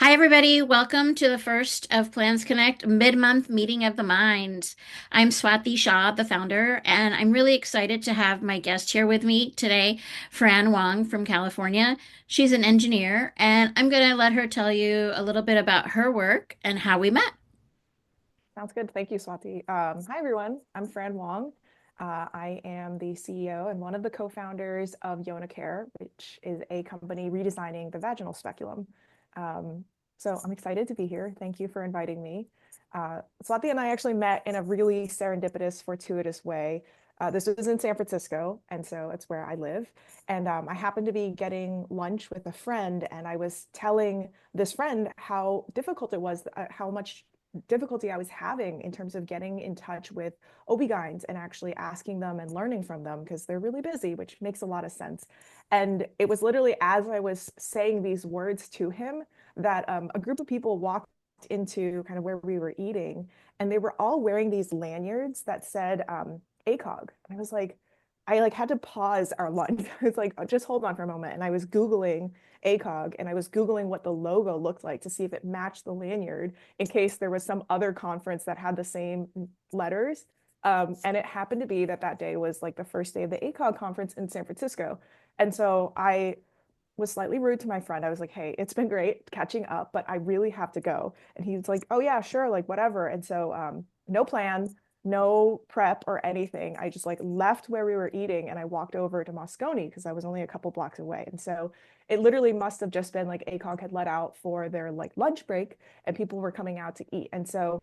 Hi, everybody. Welcome to the first of PlansConnect mid-month meeting of the minds. I'm Swati Shah, the founder, and I'm really excited to have my guest here with me today, Fran Wang from California. She's an engineer, and I'm going to let her tell you a little bit about her work and how we met. Sounds good. Thank you, Swati. Hi, everyone. I'm Fran Wang. I am the CEO and one of the co-founders of Yona Care, which is a company redesigning the vaginal speculum. Um, so I'm excited to be here. Thank you for inviting me. Swati and I actually met in a really serendipitous, fortuitous way. This was in San Francisco, and so it's where I live. And I happened to be getting lunch with a friend, and I was telling this friend how difficult it was, how much difficulty I was having in terms of getting in touch with OB-GYNs and actually asking them and learning from them because they're really busy, which makes a lot of sense. And it was literally as I was saying these words to him that a group of people walked into kind of where we were eating, and they were all wearing these lanyards that said ACOG. And I was like, I like had to pause our lunch. I was like, just hold on for a moment. And I was Googling ACOG and I was Googling what the logo looked like to see if it matched the lanyard in case there was some other conference that had the same letters. And it happened to be that that day was like the first day of the ACOG conference in San Francisco. And so I was slightly rude to my friend. I was like, hey, it's been great catching up, but I really have to go. And he's like, oh, yeah, sure, like whatever. And so no plan, no prep or anything. I just like left where we were eating and I walked over to Moscone because I was only a couple blocks away. And so it literally must have just been like ACOG had let out for their like lunch break and people were coming out to eat. And so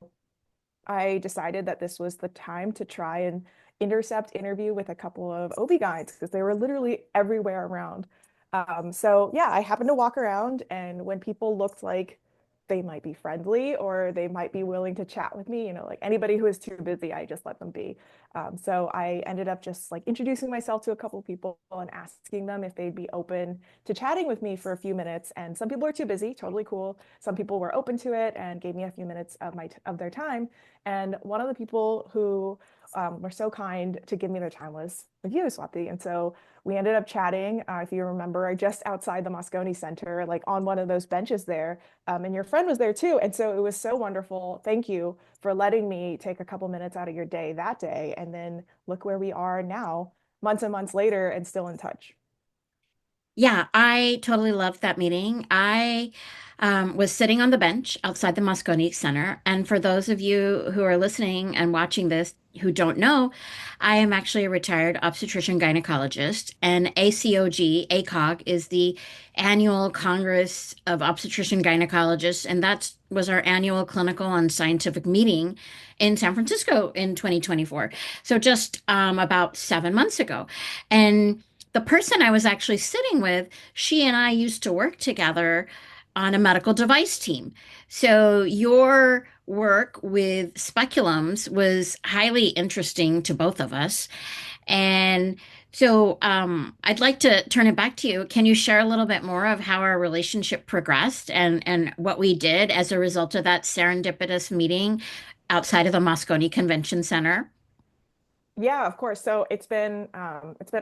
I decided that this was the time to try and interview with a couple of OB-GYNs because they were literally everywhere around. So yeah, I happened to walk around, and when people looked like they might be friendly or they might be willing to chat with me, like anybody who is too busy, I just let them be. So I ended up just like introducing myself to a couple of people and asking them if they'd be open to chatting with me for a few minutes. And some people were too busy, totally cool. Some people were open to it and gave me a few minutes of their time. And one of the people who were so kind to give me their time was you, Swati. And so we ended up chatting, if you remember, just outside the Moscone Center, like on one of those benches there. And your friend was there too. And so it was so wonderful. Thank you for letting me take a couple minutes out of your day that day. And then look where we are now, months and months later, and still in touch. Yeah, I totally loved that meeting. I was sitting on the bench outside the Moscone Center. And for those of you who are listening and watching this who don't know, I am actually a retired obstetrician gynecologist. And ACOG is the annual Congress of Obstetrician Gynecologists. And that was our annual clinical and scientific meeting in San Francisco in 2024. So just about 7 months ago. And the person I was actually sitting with, she and I used to work together on a medical device team. So your work with speculums was highly interesting to both of us. And so I'd like to turn it back to you. Can you share a little bit more of how our relationship progressed and what we did as a result of that serendipitous meeting outside of the Moscone Convention Center? Yeah, of course. So it's been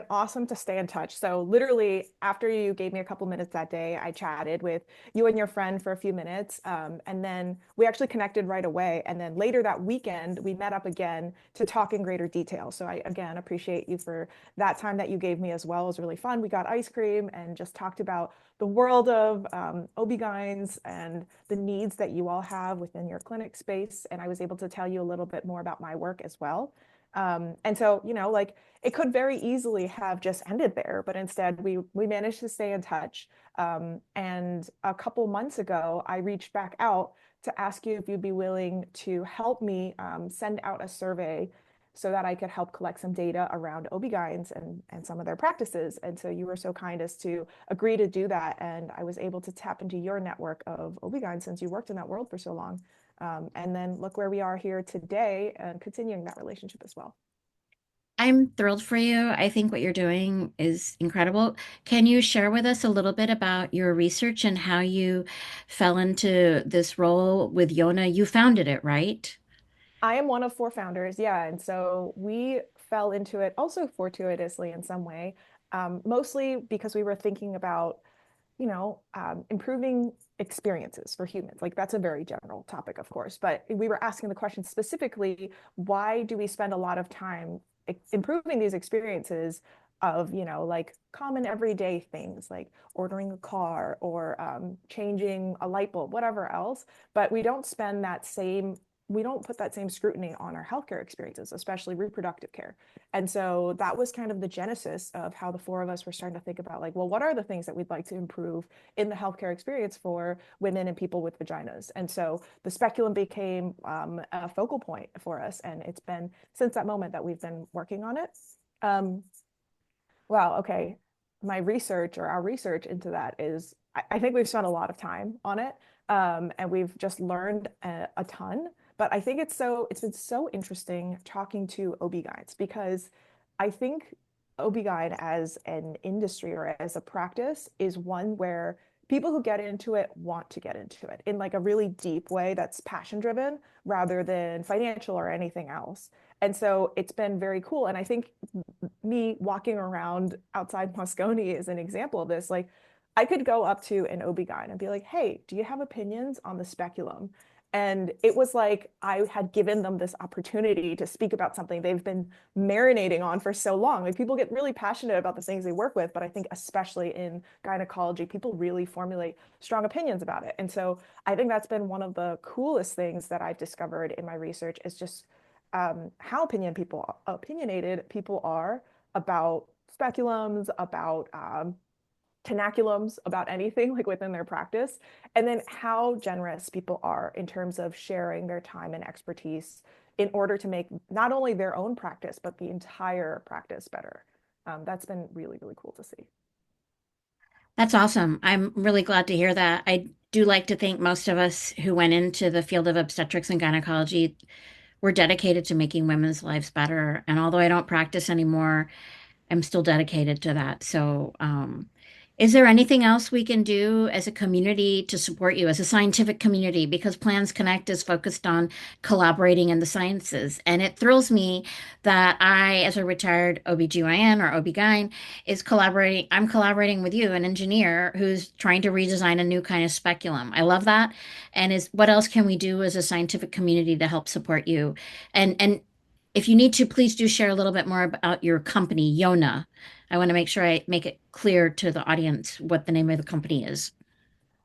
awesome to stay in touch. So literally after you gave me a couple minutes that day, I chatted with you and your friend for a few minutes. And then we actually connected right away. And then later that weekend, we met up again to talk in greater detail. So I again appreciate you for that time that you gave me as well. It was really fun. We got ice cream and just talked about the world of OB-GYNs and the needs that you all have within your clinic space. And I was able to tell you a little bit more about my work as well. And so, like it could very easily have just ended there, but instead we managed to stay in touch. And a couple months ago, I reached back out to ask you if you'd be willing to help me send out a survey so that I could help collect some data around OB-GYNs and some of their practices. And so you were so kind as to agree to do that. And I was able to tap into your network of OB-GYNs since you worked in that world for so long. And then look where we are here today and continuing that relationship as well. I'm thrilled for you. I think what you're doing is incredible. Can you share with us a little bit about your research and how you fell into this role with Yona? You founded it, right? I am one of four founders, yeah. And so we fell into it also fortuitously in some way, mostly because we were thinking about improving experiences for humans. Like that's a very general topic, of course, but we were asking the question specifically, why do we spend a lot of time improving these experiences of, like common everyday things like ordering a car or changing a light bulb, whatever else, but we don't put that same scrutiny on our healthcare experiences, especially reproductive care. And so that was kind of the genesis of how the four of us were starting to think about like, well, what are the things that we'd like to improve in the healthcare experience for women and people with vaginas? And so the speculum became a focal point for us. And it's been since that moment that we've been working on it. Um, wow, okay. My research or our research into that is, I think we've spent a lot of time on it, and we've just learned a ton. But I think it's been so interesting talking to OB-GYNs because I think OB-GYN as an industry or as a practice is one where people who get into it want to get into it in like a really deep way that's passion driven rather than financial or anything else. And so it's been very cool. And I think me walking around outside Moscone is an example of this. Like, I could go up to an OB-GYN and be like, hey, do you have opinions on the speculum? And it was like I had given them this opportunity to speak about something they've been marinating on for so long. Like people get really passionate about the things they work with, but I think especially in gynecology, people really formulate strong opinions about it. And so I think that's been one of the coolest things that I've discovered in my research is just how opinionated people are about speculums, about canaculums, about anything like within their practice, and then how generous people are in terms of sharing their time and expertise in order to make not only their own practice, but the entire practice better. That's been really, really cool to see. That's awesome. I'm really glad to hear that. I do like to think most of us who went into the field of obstetrics and gynecology were dedicated to making women's lives better. And although I don't practice anymore, I'm still dedicated to that. So, is there anything else we can do as a community to support you as a scientific community? Because PlansConnect is focused on collaborating in the sciences. And it thrills me that I, as a retired OBGYN or OB-GYN, I'm collaborating with you, an engineer who's trying to redesign a new kind of speculum. I love that. And is what else can we do as a scientific community to help support you? And if you need to, please do share a little bit more about your company, Yona. I want to make sure I make it clear to the audience what the name of the company is.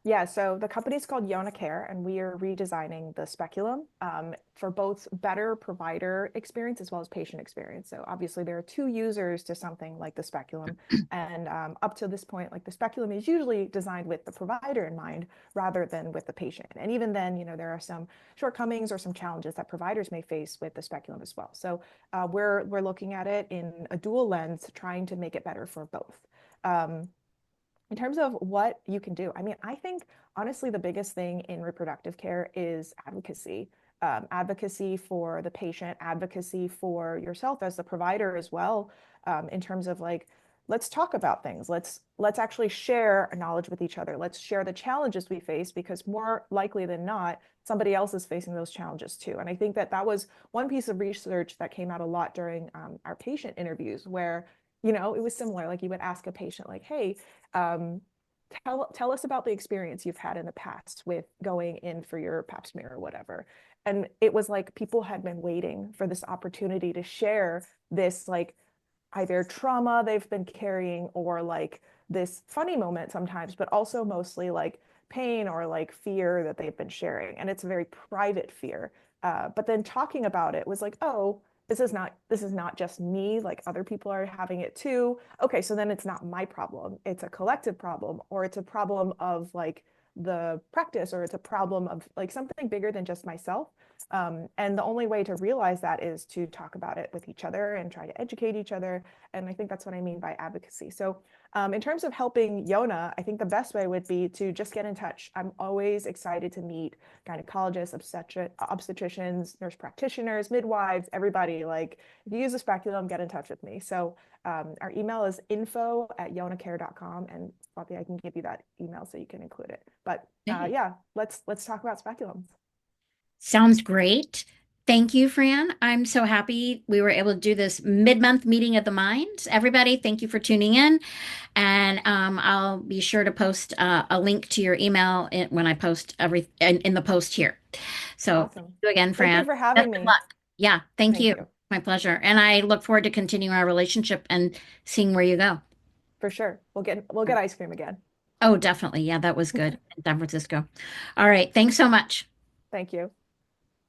Yeah, so the company's called Yona Care, and we are redesigning the speculum for both better provider experience as well as patient experience. So obviously, there are two users to something like the speculum, and up to this point, like the speculum is usually designed with the provider in mind rather than with the patient. And even then, there are some shortcomings or some challenges that providers may face with the speculum as well. So we're looking at it in a dual lens, trying to make it better for both. Um, in terms of what you can do, I mean, I think honestly, the biggest thing in reproductive care is advocacy. Advocacy for the patient, advocacy for yourself as the provider as well, in terms of like, let's talk about things. Let's actually share knowledge with each other. Let's share the challenges we face because more likely than not, somebody else is facing those challenges too. And I think that that was one piece of research that came out a lot during our patient interviews, where it was similar. Like you would ask a patient, like, "Hey, um, tell us about the experience you've had in the past with going in for your pap smear or whatever." And it was like people had been waiting for this opportunity to share this like either trauma they've been carrying or like this funny moment sometimes, but also mostly like pain or like fear that they've been sharing. And it's a very private fear. But then talking about it was like, oh, this is not just me, like other people are having it too. Okay, so then it's not my problem. It's a collective problem, or it's a problem of like the practice, or it's a problem of like something bigger than just myself. And the only way to realize that is to talk about it with each other and try to educate each other. And I think that's what I mean by advocacy. So, in terms of helping Yona, I think the best way would be to just get in touch. I'm always excited to meet gynecologists, obstetricians, nurse practitioners, midwives, everybody. Like, if you use a speculum, get in touch with me. So, our email is info@yonacare.com. And Swati, I can give you that email so you can include it. But Okay. yeah, let's talk about speculums. Sounds great. Thank you, Fran. I'm so happy we were able to do this mid-month meeting of the minds. Everybody, thank you for tuning in. And I'll be sure to post a link to your email when I post in the post here. So thank Awesome. you again, Thank you Fran. for Best having of me. luck. Yeah, thank Thank you. you. My pleasure. And I look forward to continuing our relationship and seeing where you go. For sure. We'll get ice cream again. Oh, definitely. Yeah, that was good in San Francisco. All right. Thanks so much. Thank you.